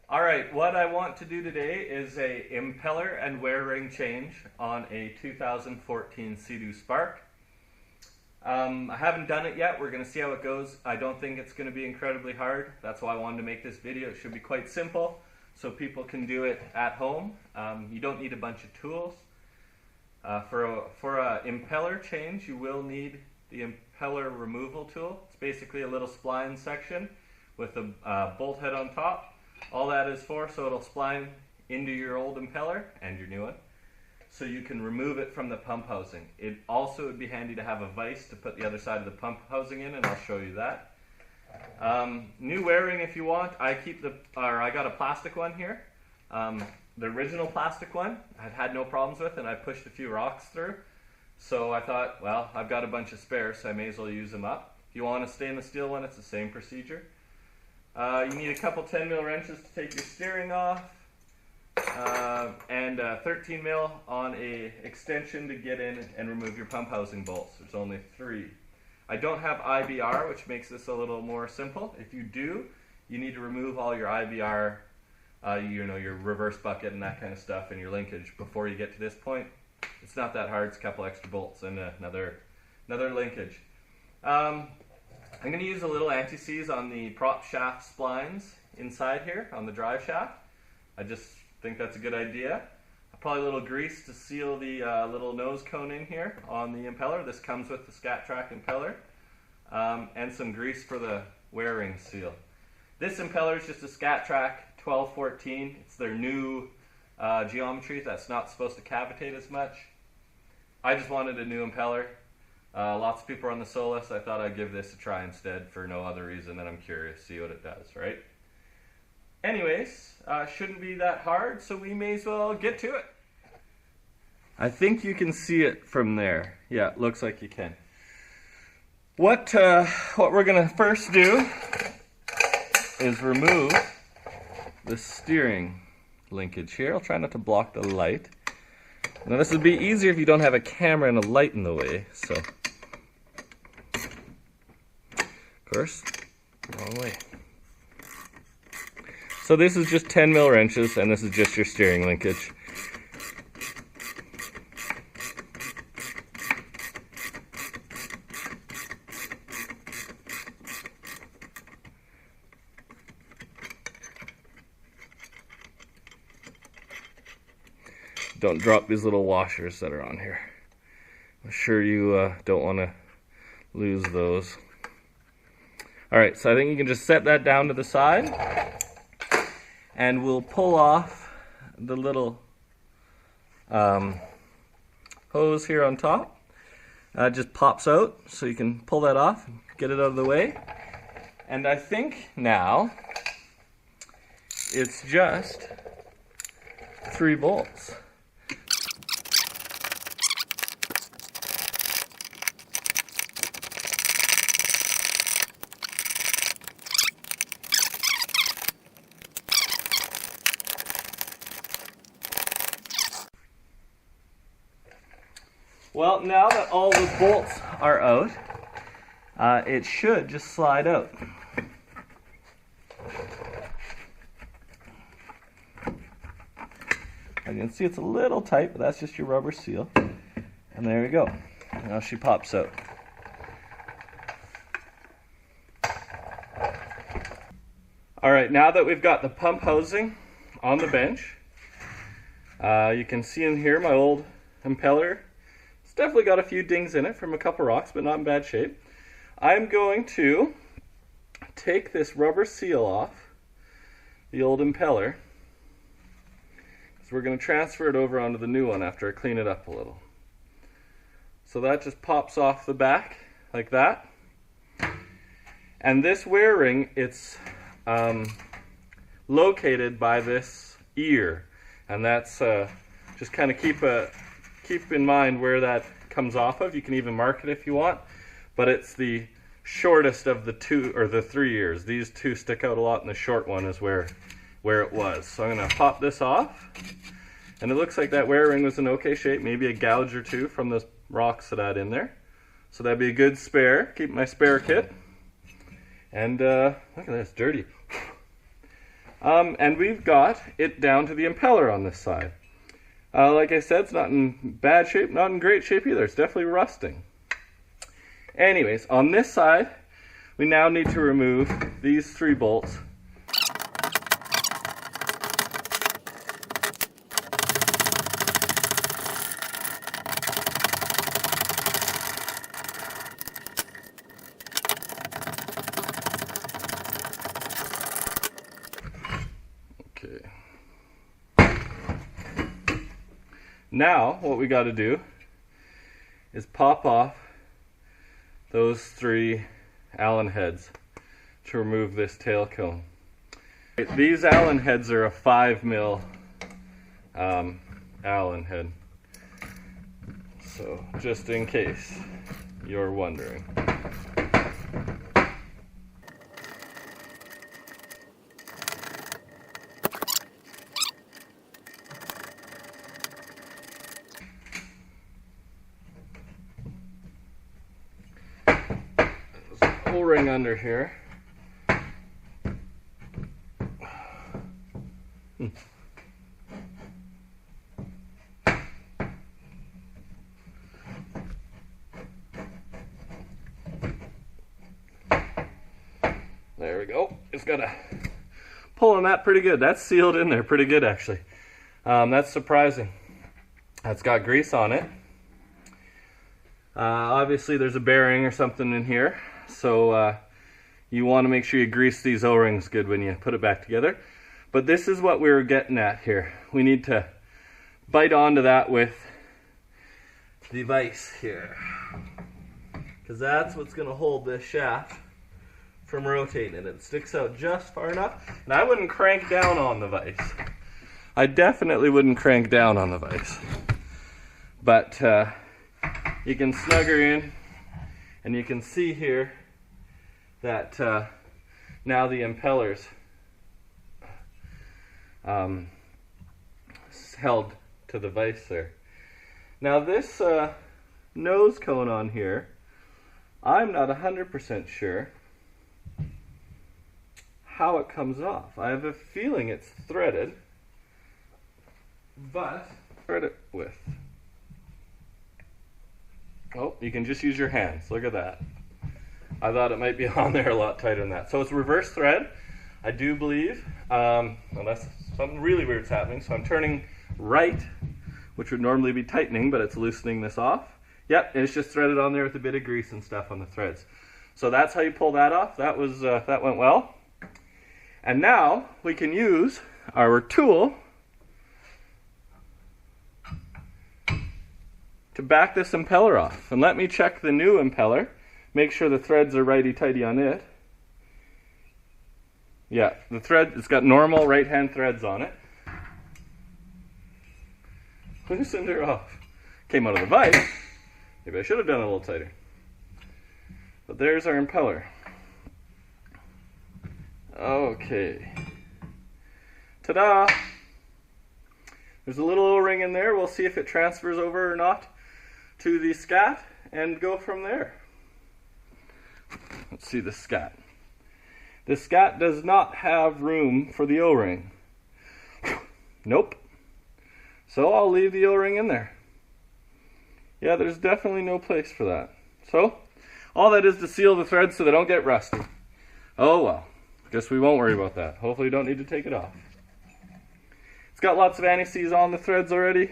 Alright, what I want to do today is a impeller and wear ring change on a 2014 Doo Spark. I haven't done it yet. We're going to see how it goes. I don't think it's going to be incredibly hard. That's why I wanted to make this video. It should be quite simple so people can do it at home. You don't need a bunch of tools. For a impeller change, you will need the impeller removal tool. It's basically a little spline section with a bolt head on top. All that is for, so it'll spline into your old impeller and your new one, so you can remove it from the pump housing. It also would be handy to have a vise to put the other side of the pump housing in, and I'll show you that. New wear ring if you want. I got a plastic one here. The original plastic one I've had no problems with, and I pushed a few rocks through. So I thought, well, I've got a bunch of spares, so I may as well use them up. If you want a stainless steel one, it's the same procedure. You need a couple 10mm wrenches to take your steering off, and 13mm on a extension to get in and remove your pump housing bolts. There's only 3. I don't have IBR, which makes this a little more simple. If you do, you need to remove all your IBR, your reverse bucket and that kind of stuff, and your linkage before you get to this point. It's not that hard. It's a couple extra bolts and another linkage. I'm going to use a little anti-seize on the prop shaft splines inside here on the drive shaft. I just think that's a good idea. Probably a little grease to seal the little nose cone in here on the impeller. This comes with the Skat-Trak impeller. And some grease for the wear ring seal. This impeller is just a Skat-Trak 1214. It's their new geometry that's not supposed to cavitate as much. I just wanted a new impeller. Lots of people are on the Solus. I thought I'd give this a try instead for no other reason than I'm curious, see what it does, right? Anyways, shouldn't be that hard, so we may as well get to it. I think you can see it from there. Yeah, it looks like you can. What we're going to first do is remove the steering linkage here. I'll try not to block the light. Now this would be easier if you don't have a camera and a light in the way, so. Of course, wrong way. So this is just 10mm wrenches, and this is just your steering linkage. Don't drop these little washers that are on here. I'm sure you don't want to lose those. Alright, so I think you can just set that down to the side, and we'll pull off the little hose here on top. It just pops out, so you can pull that off and get it out of the way. And I think now it's just 3 bolts. Well, now that all the bolts are out, it should just slide out. You can see it's a little tight, but that's just your rubber seal. And there we go. Now she pops out. Alright, now that we've got the pump housing on the bench, you can see in here my old impeller. Definitely got a few dings in it from a couple rocks, but not in bad shape. I'm going to take this rubber seal off the old impeller, because we're going to transfer it over onto the new one after I clean it up a little. So that just pops off the back like that. And this wear ring, it's located by this ear, and that's just kind of keep in mind where that comes off of. You can even mark it if you want, but it's the shortest of the 2 or the 3 ears. These 2 stick out a lot, and the short one is where it was. So I'm going to pop this off, and it looks like that wear ring was in okay shape, maybe a gouge or 2 from the rocks that I had in there. So that'd be a good spare. Keep my spare kit. And look at that, it's dirty. And we've got it down to the impeller on this side. Like I said, it's not in bad shape, not in great shape either. It's definitely rusting. Anyways, on this side, we now need to remove these 3 bolts. Okay. Now, what we got to do is pop off those 3 Allen heads to remove this tail cone. These Allen heads are a 5mm Allen head. So, just in case you're wondering. O-ring under here. There we go. It's got a pull on that pretty good. That's sealed in there pretty good, actually. That's surprising. That's got grease on it. Obviously there's a bearing or something in here, so you want to make sure you grease these O-rings good when you put it back together. But this is what we were getting at here. We need to bite onto that with the vise here, because that's what's going to hold this shaft from rotating. It sticks out just far enough, and I wouldn't crank down on the vise. I definitely wouldn't crank down on the vise. But you can snug her in, and you can see here that now the impeller's held to the vise there. Now this nose cone on here, I'm not 100% sure how it comes off. I have a feeling it's threaded, but thread it with. Oh, you can just use your hands. Look at that. I thought it might be on there a lot tighter than that. So it's reverse thread, I do believe, unless something really weird's happening. So I'm turning right, which would normally be tightening, but it's loosening this off. Yep, and it's just threaded on there with a bit of grease and stuff on the threads. So that's how you pull that off. That was that went well. And now we can use our tool to back this impeller off. And let me check the new impeller, make sure the threads are righty-tighty on it. Yeah, the thread, it's got normal right-hand threads on it. Loosened her off. Came out of the vise. Maybe I should have done it a little tighter. But there's our impeller. Okay. Ta-da! There's a little O-ring in there. We'll see if it transfers over or not to the Skat and go from there. Let's see the Skat. The Skat does not have room for the O-ring. Nope. So I'll leave the O-ring in there. Yeah, there's definitely no place for that. So all that is to seal the threads so they don't get rusty. Oh well. Guess we won't worry about that. Hopefully you don't need to take it off. It's got lots of anti-seize on the threads already.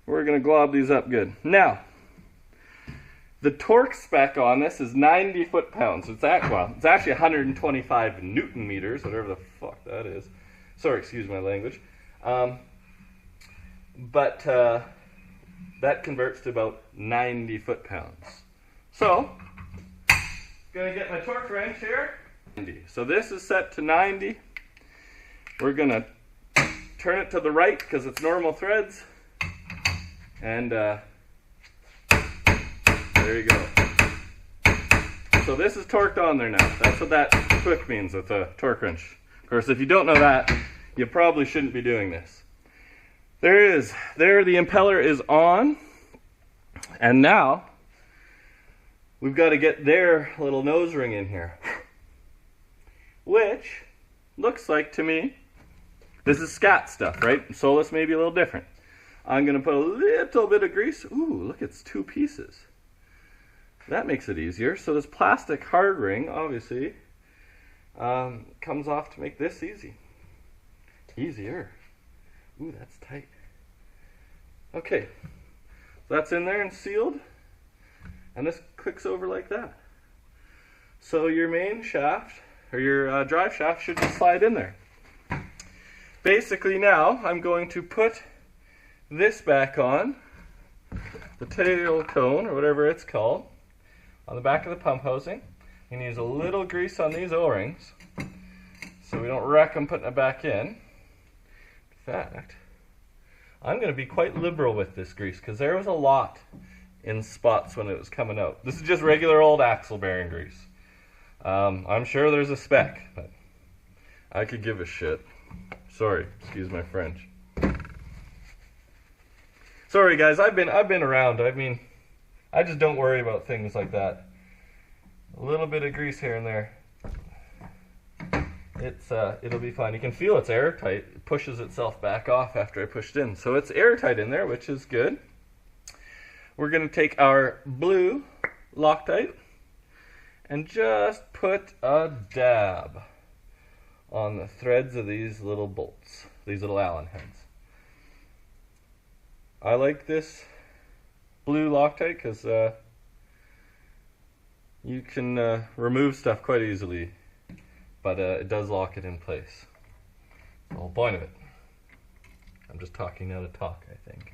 We're going to glob these up good. Now, the torque spec on this is 90 foot-pounds. It's actually 125 newton meters, whatever the fuck that is. Sorry, excuse my language. But that converts to about 90 foot-pounds. So, going to get my torque wrench here. So this is set to 90. We're going to turn it to the right because it's normal threads. And there you go. So this is torqued on there now. That's what that click means with a torque wrench. Of course, if you don't know that, you probably shouldn't be doing this. There the impeller is on. And now, we've got to get their little nose ring in here. Which looks like to me, this is Skat stuff, right? Solus may be a little different. I'm going to put a little bit of grease. Ooh, look, it's 2 pieces. That makes it easier. So this plastic hard ring, obviously, comes off to make this easier. Ooh, that's tight. Okay, so that's in there and sealed, and this clicks over like that. So your main shaft, or your drive shaft, should just slide in there. Basically now, I'm going to put this back on, the tail cone, or whatever it's called, on the back of the pump housing. You can use a little grease on these O-rings, so we don't wreck them putting it back in. In fact, I'm going to be quite liberal with this grease, because there was a lot in spots when it was coming out. This is just regular old axle bearing grease. I'm sure there's a Spec, but I could give a shit. Sorry, excuse my French. Sorry guys, I've been around. I mean, I just don't worry about things like that. A little bit of grease here and there. It'll be fine. You can feel it's airtight. It pushes itself back off after I pushed in. So it's airtight in there, which is good. We're going to take our blue Loctite and just put a dab on the threads of these little bolts, these little Allen heads. I like this blue Loctite because you can remove stuff quite easily, but it does lock it in place. The whole point of it. I'm just talking out of talk, I think.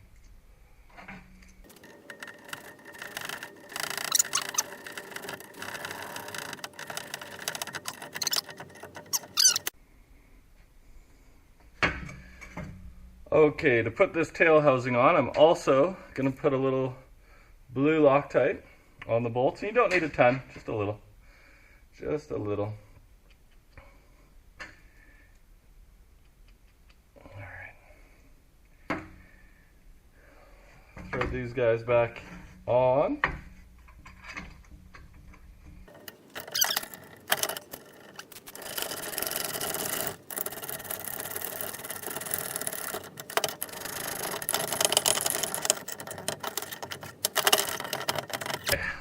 Okay, to put this tail housing on, I'm also going to put a little blue Loctite on the bolts. And you don't need a ton, just a little. Just a little. Alright. Throw these guys back on.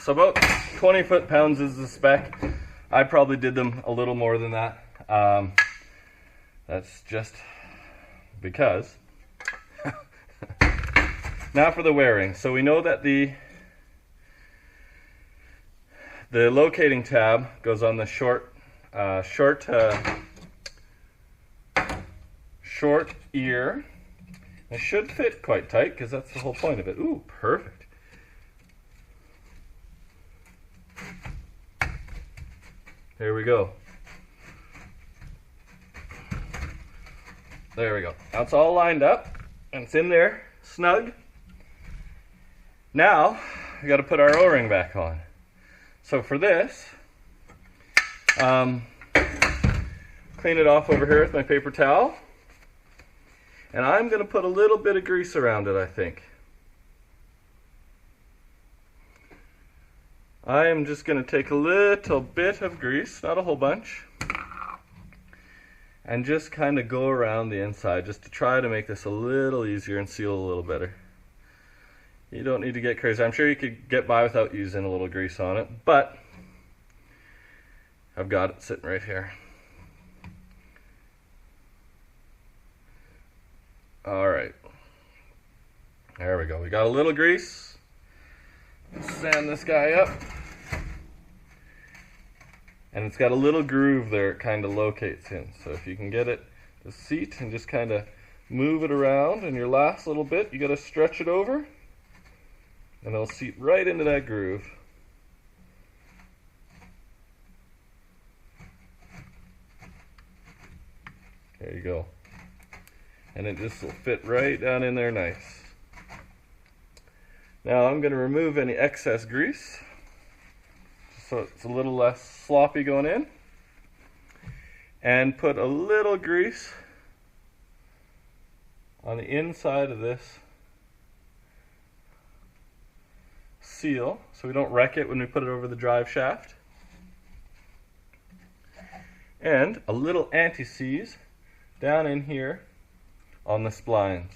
So about 20 foot-pounds is the Spec. I probably did them a little more than that. That's just because. Now for the wearing. So we know that the locating tab goes on the short ear. It should fit quite tight because that's the whole point of it. Ooh, perfect. There we go. There we go. Now it's all lined up and it's in there, snug. Now we got to put our O-ring back on. So for this, clean it off over here with my paper towel, and I'm going to put a little bit of grease around it, I think. I am just going to take a little bit of grease, not a whole bunch, and just kind of go around the inside just to try to make this a little easier and seal a little better. You don't need to get crazy. I'm sure you could get by without using a little grease on it, but I've got it sitting right here. Alright, there we go. We got a little grease. Let's sand this guy up. And it's got a little groove there it kind of locates in. So if you can get it to seat and just kind of move it around, and your last little bit, you got to stretch it over, and it'll seat right into that groove. There you go. And it just will fit right down in there nice. Now I'm going to remove any excess grease so it's a little less sloppy going in, and put a little grease on the inside of this seal so we don't wreck it when we put it over the drive shaft. and a little anti-seize down in here on the splines.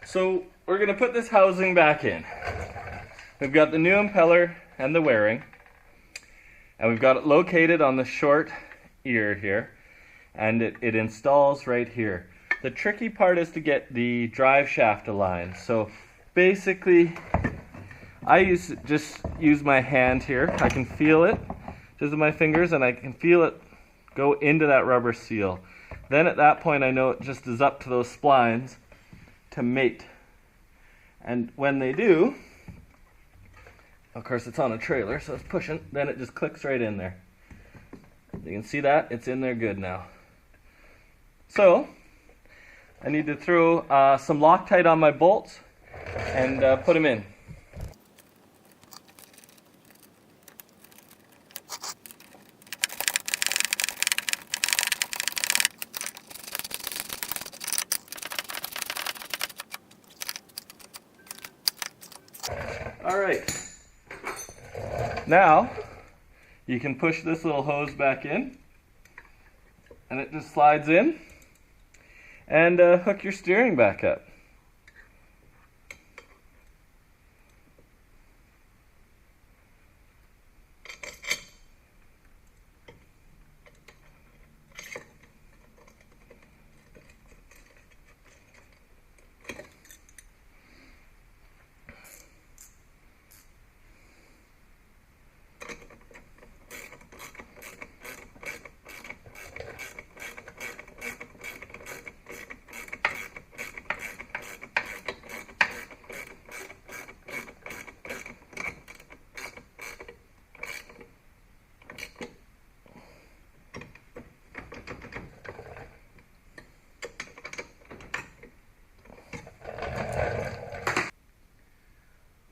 So we're going to put this housing back in. We've got the new impeller and the wearing, and we've got it located on the short ear here, and it installs right here. The tricky part is to get the drive shaft aligned. So basically I just use my hand here. I can feel it just with my fingers, and I can feel it go into that rubber seal. Then at that point I know it just is up to those splines to mate. And when they do, of course it's on a trailer, so it's pushing, then it just clicks right in there. You can see that, it's in there good now. So, I need to throw some Loctite on my bolts and put them in. Alright, now you can push this little hose back in, and it just slides in, and hook your steering back up.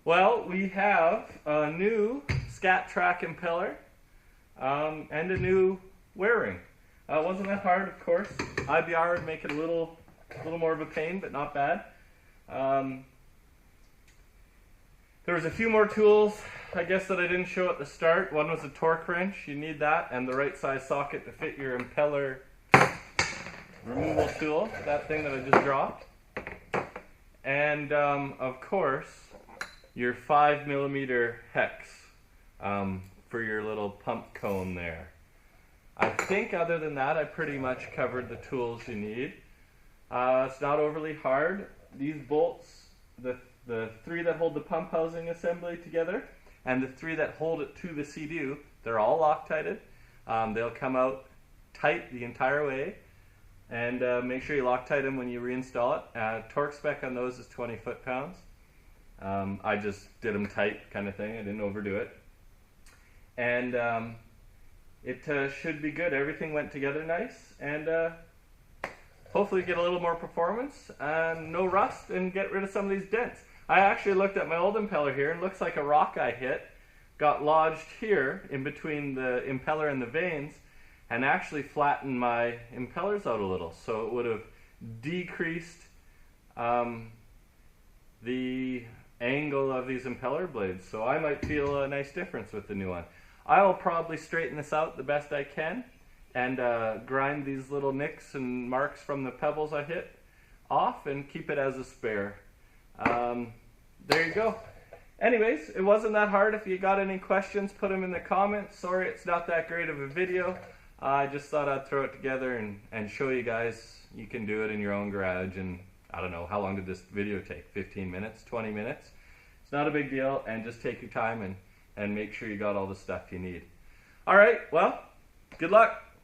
Well, we have a new Skat-Trak impeller and a new wearing. It wasn't that hard, of course. IBR would make it a little more of a pain, but not bad. There was a few more tools, I guess, that I didn't show at the start. One was a torque wrench. You need that, and the right size socket to fit your impeller removal tool, that thing that I just dropped. And of course, your 5mm hex for your little pump cone there. I think other than that, I pretty much covered the tools you need. It's not overly hard. These bolts, the 3 that hold the pump housing assembly together and the 3 that hold it to the CDU, they're all Loctited. They'll come out tight the entire way, and make sure you Loctite them when you reinstall it. Torque spec on those is 20 foot-pounds. I just did them tight kind of thing. I didn't overdo it. And it should be good. Everything went together nice, and hopefully get a little more performance and no rust, and get rid of some of these dents. I actually looked at my old impeller here, and it looks like a rock I hit got lodged here in between the impeller and the vanes, and actually flattened my impellers out a little. So it would have decreased the angle of these impeller blades, so I might feel a nice difference with the new one. I will probably straighten this out the best I can, and grind these little nicks and marks from the pebbles I hit off, and keep it as a spare. There you go. Anyways, it wasn't that hard. If you got any questions, put them in the comments. Sorry it's not that great of a video. I just thought I'd throw it together and show you guys you can do it in your own garage. And I don't know, how long did this video take? 15 minutes, 20 minutes? It's not a big deal, and just take your time and make sure you got all the stuff you need. Alright, well, good luck.